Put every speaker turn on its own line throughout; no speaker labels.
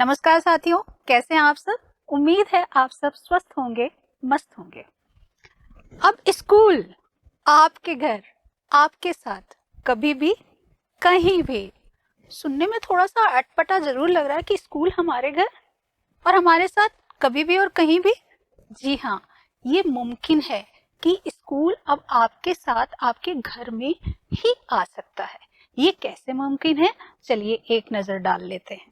नमस्कार साथियों, कैसे हैं आप सब। उम्मीद है आप सब स्वस्थ होंगे, मस्त होंगे। अब स्कूल आपके घर, आपके साथ कभी भी, कहीं भी। सुनने में थोड़ा सा अटपटा जरूर लग रहा है कि स्कूल हमारे घर और हमारे साथ कभी भी और कहीं भी। जी हाँ, ये मुमकिन है कि स्कूल अब आपके साथ आपके घर में ही आ सकता है। ये कैसे मुमकिन है, चलिए एक नजर डाल लेते हैं।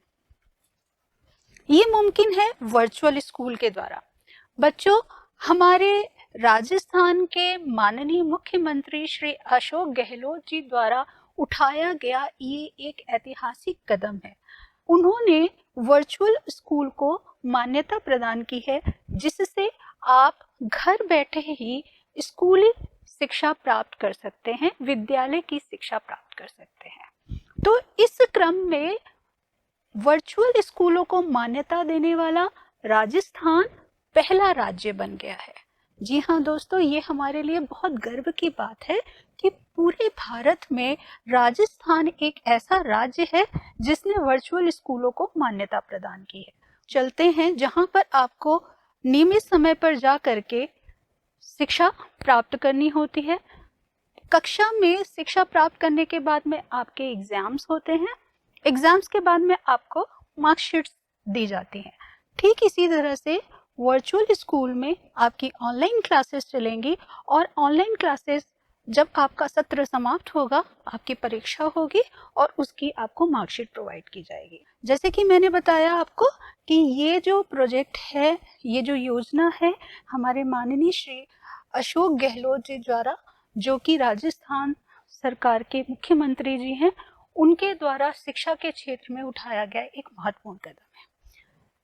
ये मुमकिन है वर्चुअल स्कूल के द्वारा। बच्चों, हमारे राजस्थान के माननीय मुख्यमंत्री श्री अशोक गहलोत जी द्वारा उठाया गया ये एक ऐतिहासिक कदम है। उन्होंने वर्चुअल स्कूल को मान्यता प्रदान की है, जिससे आप घर बैठे ही स्कूली शिक्षा प्राप्त कर सकते हैं, विद्यालय की शिक्षा प्राप्त कर सकते हैं। तो इस क्रम में वर्चुअल स्कूलों को मान्यता देने वाला राजस्थान पहला राज्य बन गया है। जी हाँ दोस्तों, ये हमारे लिए बहुत गर्व की बात है कि पूरे भारत में राजस्थान एक ऐसा राज्य है जिसने वर्चुअल स्कूलों को मान्यता प्रदान की है। चलते हैं जहां पर आपको नियमित समय पर जा करके शिक्षा प्राप्त करनी होती है। कक्षा में शिक्षा प्राप्त करने के बाद में आपके एग्जाम्स होते हैं। एग्जाम्स के बाद में आपको मार्कशीट्स दी जाती हैं। ठीक इसी तरह से वर्चुअल स्कूल में आपकी ऑनलाइन क्लासेस चलेंगी और ऑनलाइन क्लासेस जब आपका सत्र समाप्त होगा, आपकी परीक्षा होगी और उसकी आपको मार्कशीट प्रोवाइड की जाएगी। जैसे कि मैंने बताया आपको कि ये जो प्रोजेक्ट है, ये जो योजना है, हमारे माननीय श्री अशोक गहलोत जी द्वारा, जो कि राजस्थान सरकार के मुख्यमंत्री जी हैं, उनके द्वारा शिक्षा के क्षेत्र में उठाया गया एक महत्वपूर्ण कदम है।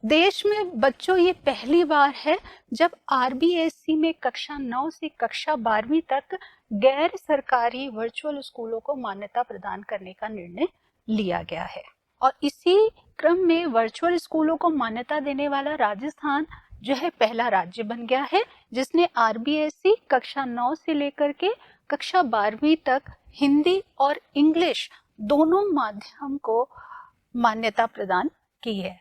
देश में बच्चों ये पहली बार है जब आरबीएसई में कक्षा 9 से कक्षा 12वीं तक गैर सरकारी वर्चुअल स्कूलों को मान्यता प्रदान करने का निर्णय लिया गया है। और इसी क्रम में वर्चुअल स्कूलों को मान्यता देने वाला राजस्थान जो है पहला राज्य बन गया है, जिसने आरबीएसई कक्षा 9 से लेकर के कक्षा 12वीं तक हिंदी और इंग्लिश दोनों माध्यम को मान्यता प्रदान की है।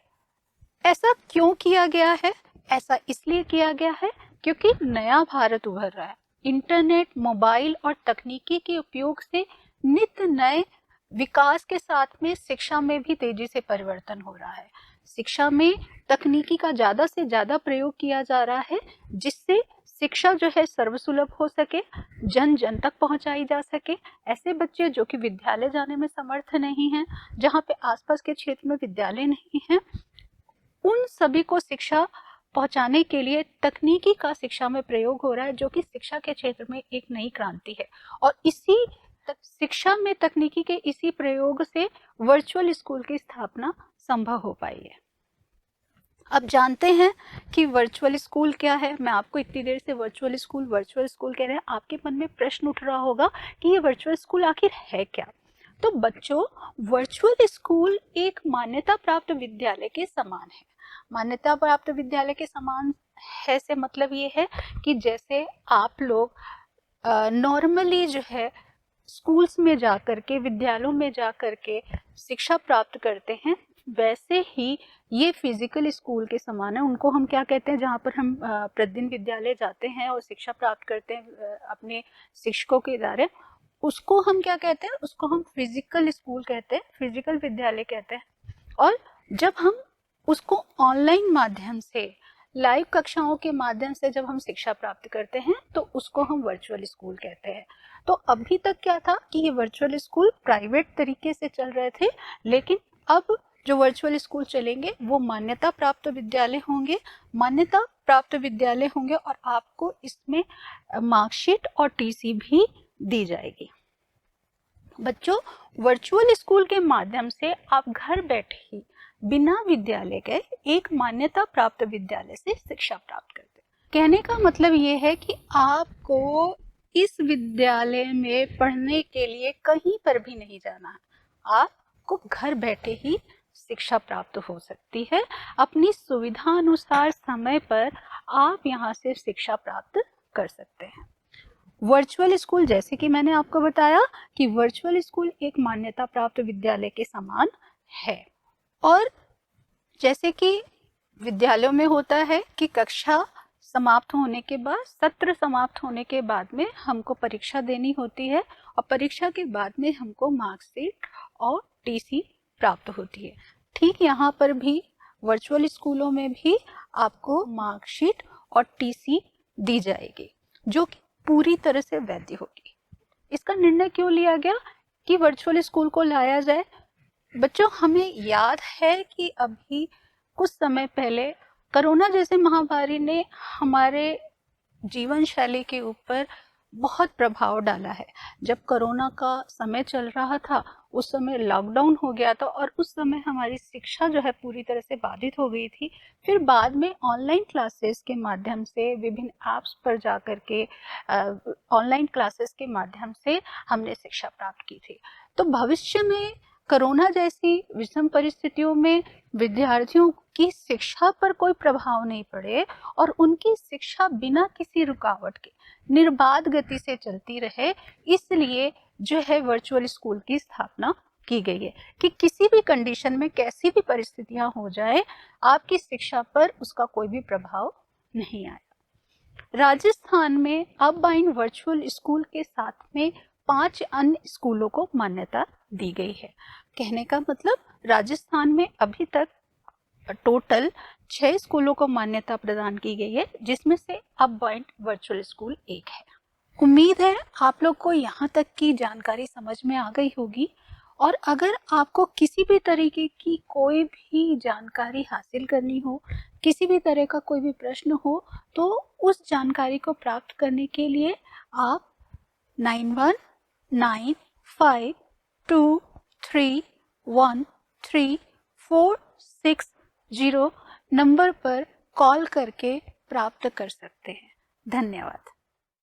ऐसा क्यों किया गया है? ऐसा इसलिए किया गया है क्योंकि नया भारत उभर रहा है। इंटरनेट, मोबाइल और तकनीकी के उपयोग से नित्य नए विकास के साथ में शिक्षा में भी तेजी से परिवर्तन हो रहा है। शिक्षा में तकनीकी का ज्यादा से ज्यादा प्रयोग किया जा रहा है, जिससे शिक्षा जो है सर्वसुलभ हो सके, जन जन तक पहुंचाई जा सके। ऐसे बच्चे जो कि विद्यालय जाने में समर्थ नहीं हैं, जहाँ पे आसपास के क्षेत्र में विद्यालय नहीं है, उन सभी को शिक्षा पहुंचाने के लिए तकनीकी का शिक्षा में प्रयोग हो रहा है, जो कि शिक्षा के क्षेत्र में एक नई क्रांति है। और इसी शिक्षा में तकनीकी के इसी प्रयोग से वर्चुअल स्कूल की स्थापना संभव हो पाई है। अब जानते हैं कि वर्चुअल स्कूल क्या है। मैं आपको इतनी देर से वर्चुअल स्कूल कह रहे हैं। आपके मन में प्रश्न उठ रहा होगा कि ये वर्चुअल स्कूल आखिर है क्या। तो बच्चों, वर्चुअल स्कूल एक मान्यता प्राप्त विद्यालय के समान है। मान्यता प्राप्त विद्यालय के समान है से मतलब ये है कि जैसे आप लोग नॉर्मली जो है स्कूल्स में जा करके, विद्यालयों में जा करके शिक्षा प्राप्त करते हैं, वैसे ही ये फिजिकल स्कूल के समान है। उनको हम क्या कहते हैं, जहाँ पर हम प्रतिदिन विद्यालय जाते हैं और शिक्षा प्राप्त करते हैं अपने शिक्षकों के द्वारा, उसको हम क्या कहते हैं, उसको हम फिजिकल स्कूल कहते हैं, फिजिकल विद्यालय कहते हैं। और जब हम उसको ऑनलाइन माध्यम से, लाइव कक्षाओं के माध्यम से जब हम शिक्षा प्राप्त करते हैं, तो उसको हम वर्चुअल स्कूल कहते हैं। तो अभी तक क्या था कि ये वर्चुअल स्कूल प्राइवेट तरीके से चल रहे थे, लेकिन अब जो वर्चुअल स्कूल चलेंगे वो मान्यता प्राप्त विद्यालय होंगे। मान्यता प्राप्त विद्यालय होंगे और आपको इसमें मार्कशीट और टीसी भी दी जाएगी। बच्चों, वर्चुअल स्कूल के माध्यम से आप घर बैठे ही बिना विद्यालय गए एक मान्यता प्राप्त विद्यालय से शिक्षा प्राप्त करते हैं। कहने का मतलब ये है कि आपको इस विद्यालय में पढ़ने के लिए कहीं पर भी नहीं जाना है। आपको घर बैठे ही शिक्षा प्राप्त हो सकती है। अपनी सुविधा अनुसार समय पर आप यहाँ से शिक्षा प्राप्त कर सकते हैं। वर्चुअल स्कूल, जैसे कि मैंने आपको बताया कि वर्चुअल स्कूल एक मान्यता प्राप्त विद्यालय के समान है। और जैसे कि विद्यालयों में होता है कि कक्षा समाप्त होने के बाद, सत्र समाप्त होने के बाद में हमको परीक्षा देनी होती है और परीक्षा के बाद में हमको मार्कशीट और टीसी प्राप्त होती है। ठीक यहाँ पर भी वर्चुअल स्कूलों में भी आपको मार्कशीट और टीसी दी जाएगी, जो कि पूरी तरह से वैध होगी। इसका निर्णय क्यों लिया गया कि वर्चुअल स्कूल को लाया जाए? बच्चों, हमें याद है कि अभी कुछ समय पहले कोरोना जैसे महामारी ने हमारे जीवन शैली के ऊपर बहुत प्रभाव डाला है। जब कोरोना का समय चल रहा था, उस समय लॉकडाउन हो गया था और उस समय हमारी शिक्षा जो है पूरी तरह से बाधित हो गई थी। फिर बाद में ऑनलाइन क्लासेस के माध्यम से, विभिन्न ऐप्स पर जा कर के ऑनलाइन क्लासेस के माध्यम से हमने शिक्षा प्राप्त की थी। तो भविष्य में कोरोना जैसी विषम परिस्थितियों में विद्यार्थियों की शिक्षा पर कोई प्रभाव नहीं पड़े और उनकी शिक्षा बिना किसी रुकावट के निर्बाध गति से चलती रहे, इसलिए जो है वर्चुअल स्कूल की स्थापना की गई है कि किसी भी कंडीशन में, कैसी भी परिस्थितियां हो जाए, आपकी शिक्षा पर उसका कोई भी प्रभाव नहीं आया। राजस्थान में अब बाइन वर्चुअल स्कूल के साथ में 5 अन्य स्कूलों को मान्यता दी गई है। कहने का मतलब, राजस्थान में अभी तक टोटल 6 स्कूलों को मान्यता प्रदान की गई है, जिसमें से अब बाइन वर्चुअल स्कूल एक है। उम्मीद है आप लोग को यहाँ तक की जानकारी समझ में आ गई होगी, और अगर आपको किसी भी तरीके की कोई भी जानकारी हासिल करनी हो, किसी भी तरह का कोई भी प्रश्न हो, तो उस जानकारी को प्राप्त करने के लिए आप 9195231346 नंबर पर कॉल करके प्राप्त कर सकते हैं। धन्यवाद।